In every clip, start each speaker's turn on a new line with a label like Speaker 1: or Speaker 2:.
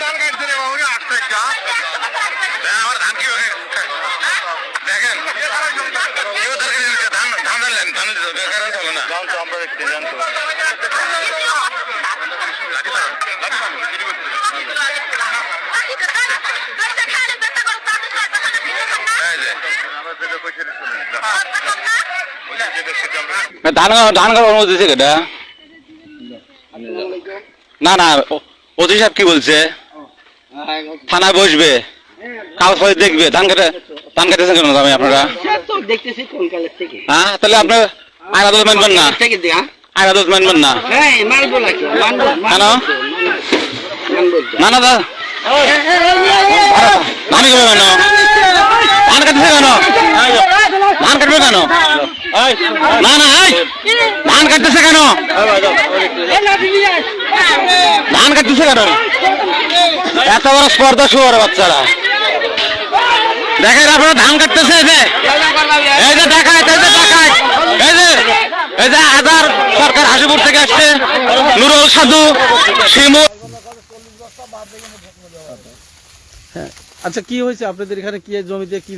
Speaker 1: ধান কাটছে রে বাবু, আমার ধান কি দেখেন ধান ধান ধানলেন ধান বেকার চলে না জানতো আমরা দেখতে জানতো ধান ধান খাওয়ার মধ্যে দিয়েছে কেটা না না অতি সাহেব কি বলছে থানায় বসবে কাগজ পত্র দেখবে ধান কাটেছেন কেন আমি আপনারা হ্যাঁ তাহলে আপনার আইন আদালত মানবেন না আইন আদালত মানবেন না কেন না না দা ধান কেন ধান কাটছে কেন ধান কাটবে কেন না না ধান কাটতেছে কেন ধান কাটতেছে কেন এত বড় স্পর্ধা শুয়ার বাচ্চারা দেখেন আপনারা ধান কাটতেছে এই যে দেখায় এই যে আজার সরকার হাসিপুর থেকে আসছে নুরুল সাধু শিমুল।
Speaker 2: হ্যাঁ আচ্ছা কি হয়েছে আপনাদের এখানে কি জমিতে কি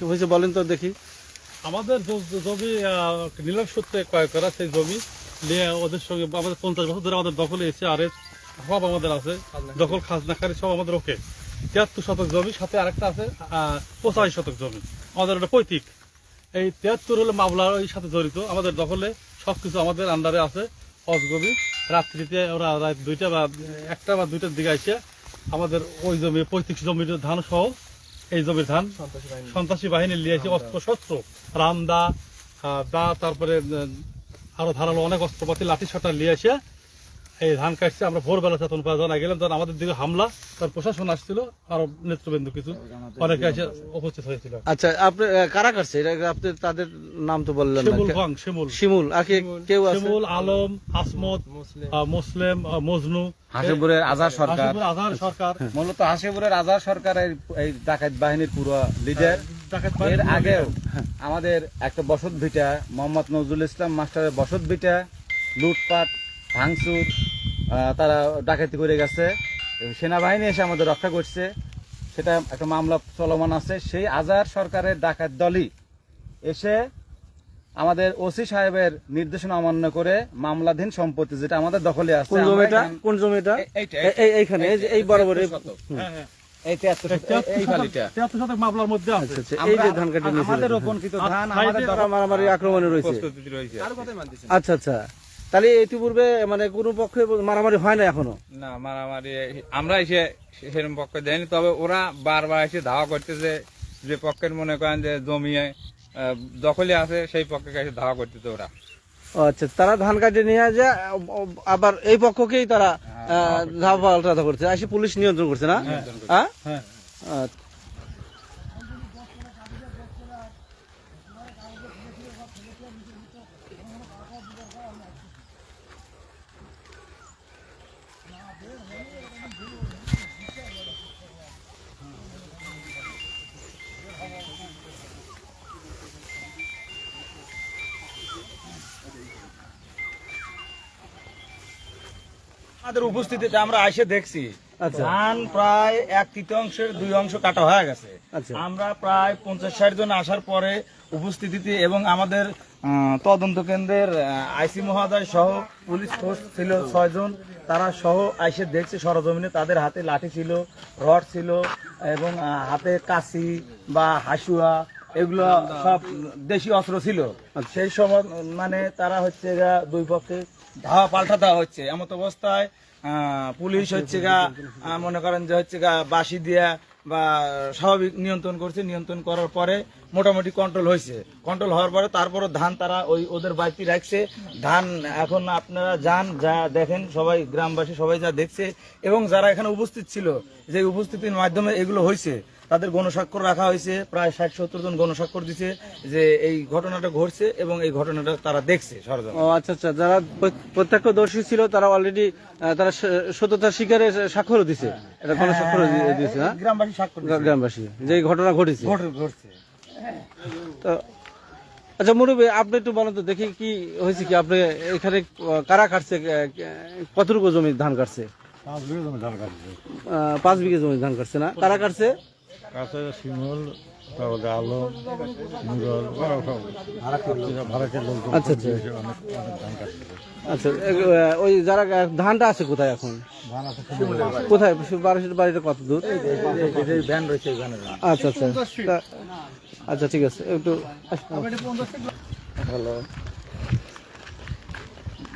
Speaker 2: হয়েছে বলেন তো দেখি।
Speaker 3: আমাদের জমি নীলাম সূত্রে ক্রয় করা সেই জমি নিয়ে ওদের সঙ্গে আমাদের 50 বছর ধরে আমাদের দখলে এসে আর সব আমাদের আছে দখল খাজনাকারী সব আমাদের ওকে 73 শতক জমি সাথে আরেকটা আছে 85 শতক জমি আমাদের ওটা পৈতৃক। এই 73 হলো মামলার ওই সাথে জড়িত আমাদের দখলে সবকিছু আমাদের আন্ডারে আছে। অজগবি রাত্রিতে ওরা রাত 2টা বা 1টা বা 2টার দিকে এসে আমাদের ওই জমি পৈতৃক জমির ধান সহ এই জমির ধান সন্ত্রাসী বাহিনী নিয়ে এসে অস্ত্র শস্ত্র রামদা দা তারপরে আরো ধারালো অনেক অস্ত্রপাতি লাঠি ছাটা নিয়ে এসে এই ধান কাটছে। আমরা ভোরবেলা চেতন পাওয়া জানা গেলাম তখন আমাদের দিকে হামলা তার প্রশাসন আসছিল আরো নেতৃবৃন্দ কিছু অনেকে এসে উপস্থিত হয়েছিল।
Speaker 2: আচ্ছা আপনি কারা কাটছে এটা আপনি তাদের নাম তো বললেন না। শিমুল আর কেউ আছে
Speaker 3: শিমুল আলম আসমত মুসলিম মজনু
Speaker 4: হাসিপুরের আজাদ সরকার
Speaker 3: মূলত
Speaker 4: হাসিপুরের আজাদ সরকারের এই ডাকাত বাহিনীর পুরো লিডার। এর আগেও আমাদের একটা বসত ভিটা মোহাম্মদ নজরুল ইসলাম মাস্টারের বসত ভিটা লুটপাট ভাঙচুর তারা ডাকাতি করে গেছে। সেনাবাহিনী এসে আমাদের রক্ষা করছে, সেটা একটা মামলা চলমান আছে। সেই আজাদ সরকারের ডাকাত দলই এসে আমাদের ওসি সাহেবের নির্দেশনা অমান্য করে মামলাধীন সম্পত্তি যেটা আমাদের দখলে আছে।
Speaker 2: কোন জমিটা এইখানে এই বরাবর
Speaker 4: এই 73
Speaker 3: শতক মামলার মধ্যে আছে।
Speaker 2: এই যে ধান কাটে
Speaker 4: আমাদের রোপণকৃত ধান আমাদের
Speaker 2: মারামারি আক্রমণে রয়েছে। আচ্ছা আচ্ছা তাহলে ইতিপূর্বে মানে কোন পক্ষে মারামারি হয় না এখনো?
Speaker 5: না মারামারি আমরা এসে সেরকম পক্ষ দেয়নি, তবে ওরা বারবার এসে ধাওয়া করতেছে যে পক্ষের মনে করেন যে জমি দখলে আছে সেই পক্ষে এসে ধাওয়া করতেছে ওরা।
Speaker 2: আচ্ছা তারা ধান কাটে নিয়ে যায় আবার এই পক্ষকেই তারা ধাওয়া পাল্টা করছে, আসে পুলিশ নিয়ন্ত্রণ করছে না? হ্যাঁ
Speaker 4: আমাদের উপস্থিতিতে আমরা এসে দেখছি ধান প্রায় 1/3 2 অংশ কাটা হয়ে গেছে। আমরা প্রায় 50-60 জন আসার পরে উপস্থিতিতে এবং আমাদের তদন্ত কেন্দ্রের আইসি মহোদয় সহ পুলিশ ফোর্স ছিল 6 জন, তারা সহ এসে দেখছে সরজমিনে। তাদের হাতে লাঠি ছিল, রড ছিল এবং হাতে কাশি বা হাসুয়া এগুলো সব দেশি অস্ত্র ছিল। সেই সময় মানে তারা হচ্ছে দুই পক্ষে ধাওয়া পাল্টা দেওয়া হচ্ছে। এমত অবস্থায় পুলিশ হচ্ছে মনে করেন যে হচ্ছে বাঁশি দিয়া বা স্বাভাবিক নিয়ন্ত্রণ করছে। নিয়ন্ত্রণ করার পরে মোটামুটি কন্ট্রোল হয়েছে। কন্ট্রোল হওয়ার পরে তারপরও ধান তারা ওদের বাড়িতে রাখছে। ধান এখন আপনারা যান যা দেখেন, সবাই গ্রামবাসী সবাই যা দেখছে এবং যারা এখানে উপস্থিত ছিল, যে উপস্থিতির মাধ্যমে এগুলো হয়েছে তাদের গণস্বাক্ষর রাখা হয়েছে। প্রায় 60-70 জন গণস্বাক্ষর দিছে যে এই ঘটনাটা ঘটছে এবং এই ঘটনাটা তারা দেখছে সরজমিনে।
Speaker 2: আচ্ছা আচ্ছা যারা প্রত্যক্ষদর্শী ছিল তারা অলরেডি তারা সত্যতা স্বীকারে স্বাক্ষর দিছে, এটা গণস্বাক্ষর দিয়েছে না?
Speaker 4: গ্রামবাসী স্বাক্ষর,
Speaker 2: গ্রামবাসী যে ঘটনা ঘটেছে। তো আচ্ছা মুরব্বী আপনি একটু বলেন তো দেখি কি হয়েছে, কি আপনি এখানে কারা কাটছে, কতটুকু জমি ধান কাটছে? 5 বিঘা জমি ধান কাটছে না? কারা কাটছে? আচ্ছা আচ্ছা আচ্ছা, ওই যারা ধানটা আছে কোথায় এখন? কোথায়? বাড়িটা কত দূর? আচ্ছা আচ্ছা আচ্ছা, ঠিক আছে, একটু হ্যালো,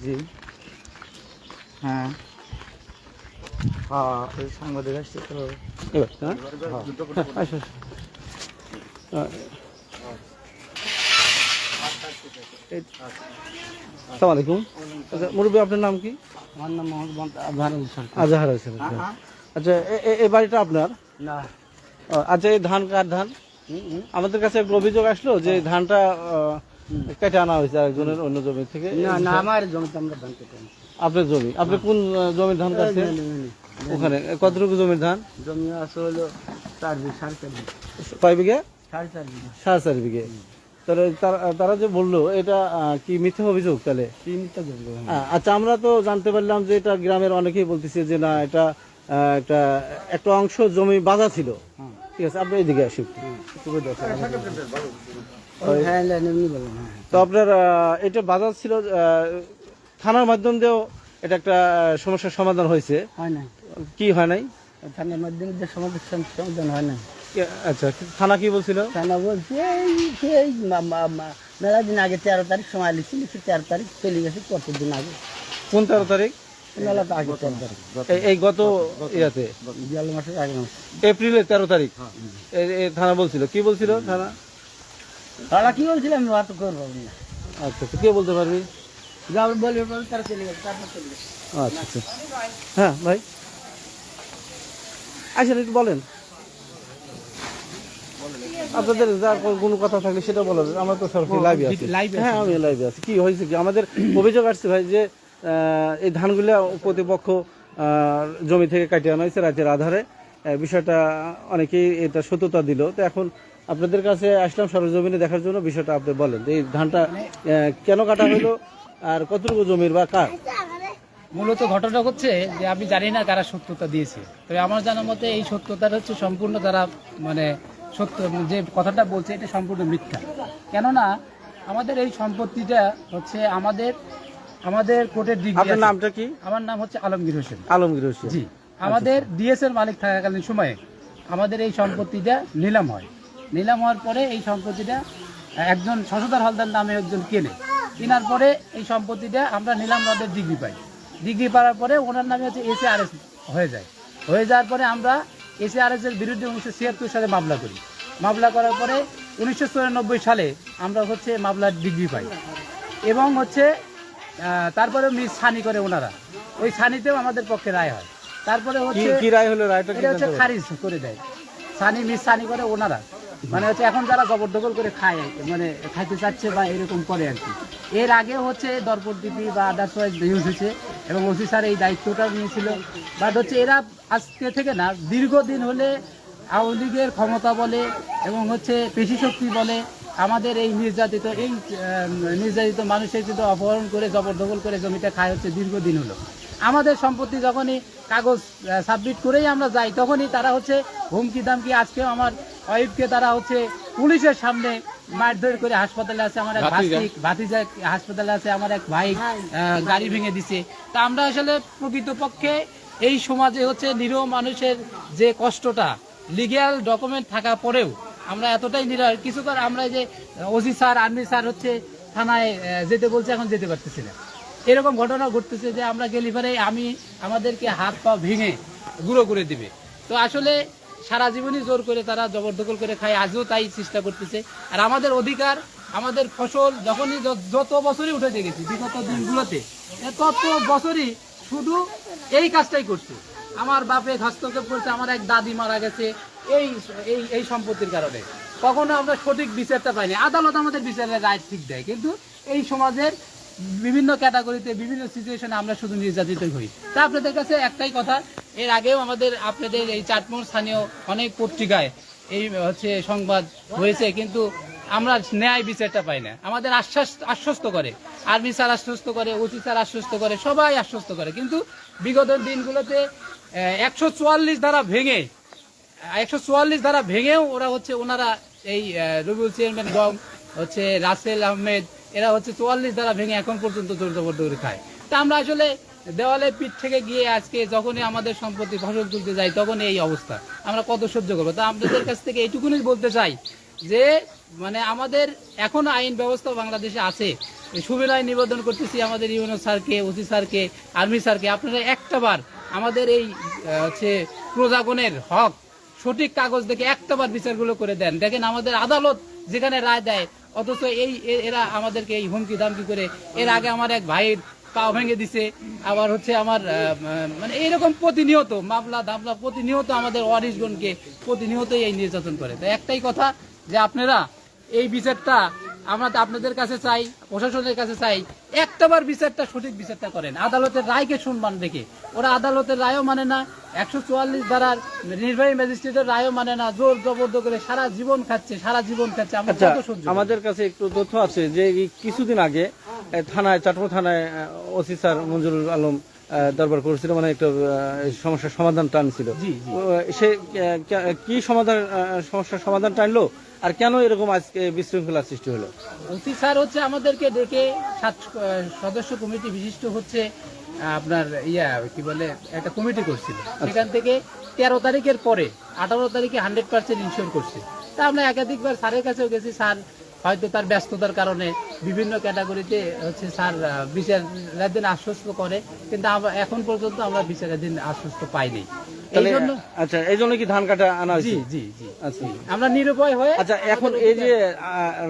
Speaker 2: জি,
Speaker 4: হ্যাঁ হ্যাঁ, এই সাংবাদিক আসছে তো।
Speaker 2: এবার হ্যাঁ আসো আসো। আসসালামু আলাইকুম। আচ্ছা মুরব্বী, আপনার নাম কি?
Speaker 4: আমার নাম মোহাম্মদ আজহার হোসেন।
Speaker 2: আজহার হোসেন। আচ্ছা, এই বাড়িটা আপনার?
Speaker 4: না,
Speaker 2: আচ্ছা, এই ধান কার ধান? আমাদের কাছে একটা অভিযোগ আসলো যে এই ধানটা কেটে আনা হয়েছে একজনের অন্য জমি থেকে।
Speaker 4: না না, আমার জমিতে আমরা ধান কেটে আনি।
Speaker 2: আপনার জমি? আপনি কোন জমির ধান কাটছেন? ওখানে কতটুকু জমির ধান?
Speaker 4: জমি আছে হলো 4 বিঘা, 4.5 বিঘা।
Speaker 2: কয় বিঘা?
Speaker 4: 4.5 বিঘা।
Speaker 2: 4.5 বিঘে। তাহলে তারা যে বললো, এটা কি মিথ্যা অভিযোগ তাহলে?
Speaker 4: তিনটা জমি।
Speaker 2: আচ্ছা, আমরা তো জানতে পারলাম যে এটা গ্রামের অনেকেই বলতেছে যে না, এটা একটা অংশ জমি বাঁধা ছিল। ঠিক আছে, আপনি এইদিকে আসুন।
Speaker 4: হ্যাঁ, এমনি বলেন। হ্যাঁ,
Speaker 2: তো আপনার এটা বাঁধা ছিল, থানার মাধ্যম দিয়েও এটা একটা সমস্যার সমাধান হয়েছে।
Speaker 4: হয় না,
Speaker 2: কি হয় নাই?
Speaker 4: থানার মাধ্যমে যে সমাধান হয় না।
Speaker 2: আচ্ছা, থানা কি বলছিল?
Speaker 4: থানা বলছে এই মেলা দিন আগে 13 তারিখ সময় লিখছি, 13 তারিখ চলে গেছে, কতদিন আগে।
Speaker 2: কোন 13 তারিখ?
Speaker 4: মেলা তো আগে 13 তারিখ,
Speaker 2: এই গত ইয়াতে
Speaker 4: বিয়াল মাসের আগে মাস।
Speaker 2: এপ্রিলের 13 তারিখ এই থানা বলছিল। কি বলছিল থানা?
Speaker 4: তারা কি বলছিল আমি বাত করবো না।
Speaker 2: আচ্ছা, তো কে বলতে পারবি?
Speaker 4: যা বলবে তারা চলে গেছে, তারপর চলে গেছে।
Speaker 2: আচ্ছা আচ্ছা, হ্যাঁ ভাই, আচ্ছা একটু বলেন আপনাদের যা কোনো কথা থাকলে সেটা বলেন। আমরা তো সরাসরি লাইভে আছি। হ্যাঁ, আমি লাইভে আছি। কি হয়েছে কি, আমাদের অভিযোগ আসছে ভাই যে এই ধানগুলো প্রতিপক্ষ জমি থেকে কাটিয়ে আনা হয়েছে রাতের আধারে। বিষয়টা অনেকেই এটা সত্যতা দিল। তো এখন আপনাদের কাছে আসলাম সরজমিনে দেখার জন্য। বিষয়টা আপনি বলেন, এই ধানটা কেন কাটা হলো আর কতটুকু জমির বা কার?
Speaker 6: মূলত ঘটনা হচ্ছে যে আমি জানি না কারা সত্যতা দিয়েছে, তবে আমার জানার মতে এই সত্যতাটা হচ্ছে সম্পূর্ণ তারা মানে সত্য, যে কথাটা বলছে এটা সম্পূর্ণ মিথ্যা। কেননা আমাদের এই সম্পত্তিটা হচ্ছে আমাদের কোর্টের ডিগ্রি।
Speaker 2: আপনার নামটা কি?
Speaker 6: আমার নাম হচ্ছে আলমগীর হোসেন।
Speaker 2: আলমগীর হোসেন।
Speaker 6: জি, আমাদের ডিএস এর মালিক থাকাকালীন সময়ে আমাদের এই সম্পত্তিটা নিলাম হয়। নিলাম হওয়ার পরে এই সম্পত্তিটা একজন শশধর হালদার নামে একজন কেনার পরে এই সম্পত্তিটা আমরা নিলাম রদের ডিগ্রি পাই। ডিগ্রি পাওয়ার পরে ওনার নামে হচ্ছে এসএআরএস হয়ে যাওয়ার পরে আমরা এসএআরএস এর বিরুদ্ধে 1976 সালে মামলা করি। মামলা করার পরে 1994 সালে আমরা হচ্ছে মামলার ডিগ্রি পাই এবং হচ্ছে তারপরে মিস সানি করে ওনারা, ওই সানিতেও আমাদের পক্ষে রায় হয়। তারপরে হচ্ছে
Speaker 2: কি রায় হলো? রায়টা কি
Speaker 6: এটা হচ্ছে খারিজ করে দেয়। মিস সানি করে ওনারা, মানে হচ্ছে এখন যারা জবরদখল করে খায়, মানে খাইতে চাচ্ছে বা এরকম করে আর কি। এর আগে হচ্ছে দরপর টিভি বা আদার্স ওয়াইজ নিউজ হয়েছে এবং ওসি স্যার এই দায়িত্বটা নিয়েছিল। বাট হচ্ছে এরা আজকে থেকে না, দীর্ঘদিন হলে আওয়ামী লীগের ক্ষমতা বলে এবং হচ্ছে পেশি শক্তি বলে আমাদের এই নির্যাতিত মানুষের কিন্তু অপহরণ করে জবরদখল করে জমিটা খায় হচ্ছে দীর্ঘদিন হলো। আমাদের সম্পত্তি যখনই কাগজ সাবমিট করেই আমরা যাই, তখনই তারা হচ্ছে হুমকি দামকি। আজকেও আমার ওয়াইফকে তারা হচ্ছে পুলিশের সামনে মারধর করে হাসপাতালে আছে, আমার এক ভাতিজা হাসপাতালে আছে, আমার এক ভাই গাড়ি ভেঙে দিছে। তা আমরা আসলে প্রকৃতপক্ষে এই সমাজে হচ্ছে নিরীহ মানুষের যে কষ্টটা, লিগ্যাল ডকুমেন্ট থাকা পরেও আমরা এতটাই নিরীহ। কিছুক্ষণ আমরা যে ওসি স্যার, আর্মি স্যার হচ্ছে থানায় যেতে বলছে, এখন যেতে পারতেছি না। এরকম ঘটনা ঘটতেছে যে আমরা গেলে পরে আমাদেরকে হাত পা ভেঙে গুঁড়ো করে দিবে। তো আসলে সারা জীবনই জোর করে তারা জবরদখল করে খায়, আজও তাই চেষ্টা করতেছে। আর আমাদের অধিকার, আমাদের ফসল যখনই যত বছরই উঠে গেছি বিগত দিনগুলোতে, তত বছরই শুধু এই কাজটাই করছে। আমার বাপে হস্তক্ষেপ করছে, আমার এক দাদি মারা গেছে এই সম্পত্তির কারণে। কখনো আমরা সঠিক বিচারটা পাইনি। আদালত আমাদের বিচারের রায় ঠিক দেয়, কিন্তু এই সমাজের বিভিন্ন ক্যাটাগরিতে বিভিন্ন সিচুয়েশনে আমরা শুধু নির্যাতিত হই। তা আপনাদের কাছে একটাই কথা, এর আগেও আপনাদের এই চাটমোহর স্থানীয় অনেক পত্রিকায় এই হচ্ছে সংবাদ হয়েছে, কিন্তু আমরা ন্যায় বিচারটা পাই না। আমাদের আশ্বস্ত করে, আর্মি স্যার আশ্বস্ত করে, ওসি স্যার আশ্বস্ত করে, সবাই আশ্বস্ত করে, কিন্তু বিগত দিনগুলোতে 144 ধারা ভেঙেও ওরা হচ্ছে ওনারা এই রবিউল চেয়ারম্যান গং হচ্ছে রাসেল আহমেদ এরা হচ্ছে 44 ধারা ভেঙে এখন পর্যন্ত জোর জবরদস্তি খায়। তা আমরা আসলে দেওয়ালে পিঠ থেকে গিয়ে আজকে যখনই আমাদের সম্পত্তি ফসল তুলতে যাই তখনই এই অবস্থা, আমরা কত সহ্য করবো? তা আপনাদের কাছ থেকে এইটুকুনি বলতে চাই যে মানে আমাদের এখনো আইন ব্যবস্থা বাংলাদেশে আছে। সুবিনয় নিবেদন করতেছি আমাদের ইউনো স্যারকে, ওসি স্যারকে, আর্মি স্যারকে, আপনারা একটাবার আমাদের এই হচ্ছে প্রজাগণের হক সঠিক কাগজ দেখে একটাবার বিচারগুলো করে দেন। দেখেন আমাদের আদালত যেখানে রায় দেয়, অথচ এরা আমাদেরকে এই হুমকি দামকি করে, এর আগে আমার এক ভাইয়ের পা ভেঙে দিছে, আবার হচ্ছে আমার মানে এইরকম প্রতিনিয়ত মামলা দামলা প্রতিনিয়ত আমাদের ওয়ারিশগণকে প্রতিনিয়তই এই নির্যাতন করে। তো একটাই কথা যে আপনারা এই বিচারটা আমরা আপনাদের কাছে চাই, প্রশাসনের কাছে চাই, একটাবার বিচারটা সঠিক বিচারটা করেন, আদালতের রায়কে সম্মান রেখে। ওরা আদালতের রায়ও মানে না, 144 ধারার নির্বাহী ম্যাজিস্ট্রেটের রায়ও মানে না, জোর জবরদস্ত করে সারা জীবন খাচ্ছে। আমরা কত সহ্য?
Speaker 2: আমাদের কাছে একটু তথ্য আছে যে এই কিছুদিন আগে থানায়, চাটমোহর থানায় ওসি স্যার মঞ্জুরুল আলম দরবার করেছিল, মানে একটা সমস্যার সমাধান টানছিল। সে কি সমস্যার সমাধান টানলো আর কেন এরকম আজকে বিশৃঙ্খলা সৃষ্টি হলো?
Speaker 6: ওসি স্যার হচ্ছে আমাদেরকে ডেকে 7 সদস্য কমিটি বিশিষ্ট হচ্ছে আপনার কি বলে একটা কমিটি করছিল, সেখান থেকে 13 তারিখের পরে 18 তারিখে 100% ইনশিওর করছে। তা আমরা একাধিকবার স্যারের কাছেও গেছি, স্যার হয়তো তার ব্যস্ততার কারণে বিভিন্ন ক্যাটাগরিতে হচ্ছে স্যার বিচারের দিন আশ্বস্ত করে, কিন্তু এখন পর্যন্ত আমরা বিচারের দিন আশ্বস্ত পাইনি।
Speaker 2: আচ্ছা, এই জন্য কি ধান কাটা আনা হয়েছে?
Speaker 6: জি জি, আচ্ছা, আমরা নিরুপায় হয়ে।
Speaker 2: আচ্ছা, এখন এই যে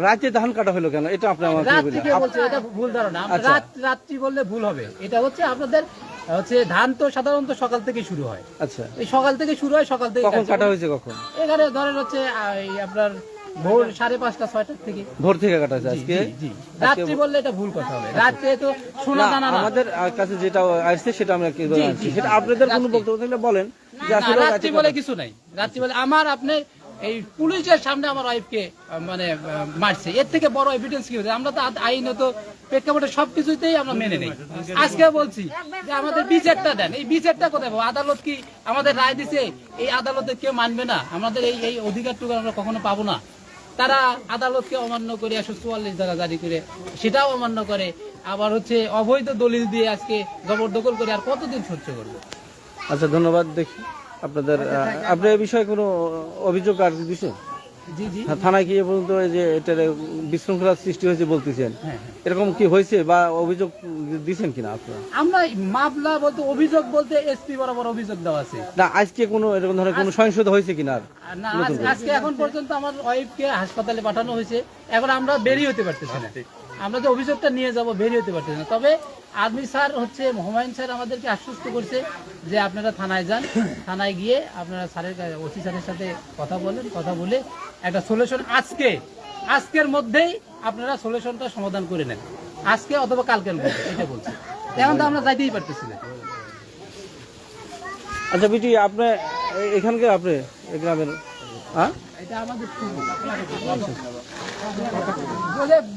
Speaker 2: রাতে ধান কাটা হলো কেন, এটা আপনি আমাকে
Speaker 6: বলছেন? এটা ভুল ধারণা, রাত্রি বললে ভুল হবে। এটা হচ্ছে আপনাদের হচ্ছে ধান তো সাধারণত সকাল থেকে শুরু হয়।
Speaker 2: আচ্ছা,
Speaker 6: এই সকাল থেকে শুরু হয়, সকাল থেকে
Speaker 2: কখন কাটা হয়েছে? কখন?
Speaker 6: এখানে ধরেন হচ্ছে আপনার ভোর 5:30 6টার থেকে,
Speaker 2: ভোর থেকে কাটা হয়েছে আজকে।
Speaker 6: রাত্রি বললে এটা ভুল কথা হবে, রাত্রে তো সোনা দানা না।
Speaker 2: আমাদের কাছে যেটা আসছে সেটা আমরা কি বলছি, সেটা আপনাদের কোনো বক্তব্য থাকলে বলেন।
Speaker 6: রাত্রি বলে কিছু নাই, রাত্রি বলে আমার আপনি এই পুলিশের সামনে আমার ওয়াইফকে মানে মারছে, এর থেকে বড় এভিডেন্স কি হচ্ছে? আমরা তো আইনত প্রেক্ষাপটে সবকিছুতেই আমরা মেনে নেই। আজকে বলছি যে আমাদের বিচারটা দেন, এই বিচারটা কোথায় পাবো? আদালত কি আমাদের রায় দিছে, এই আদালতে কেউ মানবে না? আমাদের এই অধিকারটুকু আমরা কখনো পাবো না। তারা আদালতকে অমান্য করে 144 ধারা জারি করে সেটাও অমান্য করে, আবার হচ্ছে অবৈধ দলিল দিয়ে আজকে জবরদখল করে। আর কতদিন সহ্য করবো?
Speaker 2: আচ্ছা, ধন্যবাদ। দেখি আপনাদের আপনার এই বিষয়ে কোনো অভিযোগ আর দিচ্ছেন?
Speaker 6: জি জি,
Speaker 2: থানায় কি এ পর্যন্ত এই যে এটা বিশৃঙ্খলা সৃষ্টি হয়েছে বলতেছেন, এরকম কি হয়েছে বা অভিযোগ দিচ্ছেন কিনা আপনারা?
Speaker 6: আমরা মামলা বলতে অভিযোগ বলতে এসপি বরাবর অভিযোগ দেওয়া আছে
Speaker 2: না, আজকে কোনো এরকম ধরনের কোনো সহিংসতা হয়েছে কিনা?
Speaker 6: না, আজকে এখন পর্যন্ত আমার ওয়াইফকে হাসপাতালে পাঠানো হয়েছে, এখন আমরা বেরিয়ে হতে পারতেছি না। আমরা যে অভিযোগটা নিয়ে যাব বেরিয়ে হতে পারতেছি না। তবে আর্মি স্যার হচ্ছে হুমায়ুন স্যার আমাদেরকে আশ্বস্ত করছে যে আপনারা থানায় যান, থানায় গিয়ে আপনারা স্যারের ওসি স্যারের সাথে কথা বলেন, কথা বলে একটা সলিউশন আজকের মধ্যেই আপনারা সলিউশনটা সমাধান করে নেন, আজকে অথবা কালকের মধ্যে, এটা বলছি। এখন তো আমরা যাইতেই পারতেছি না।
Speaker 2: আচ্ছা বিটি, আপনি এখানকার, আপনি গ্রামের, হ্যাঁ,
Speaker 6: এটা আমাদের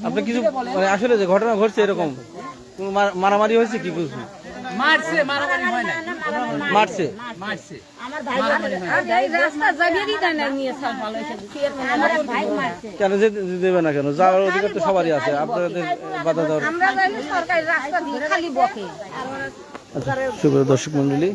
Speaker 2: আপনি কিছু মানে আসলে যে ঘটনা ঘটছে এরকম কোনো মারামারি হয়েছে কি? কিছু
Speaker 6: মারছে, মারামারি হয় না,
Speaker 2: মারছে
Speaker 6: মারছে।
Speaker 2: কেন দেবে না? কেন যাওয়ার অধিকার তো সবারই আছে, আপনাদের বাধা দেওয়ার। আচ্ছা, সুপ্রিয় দর্শক মন্ডলী,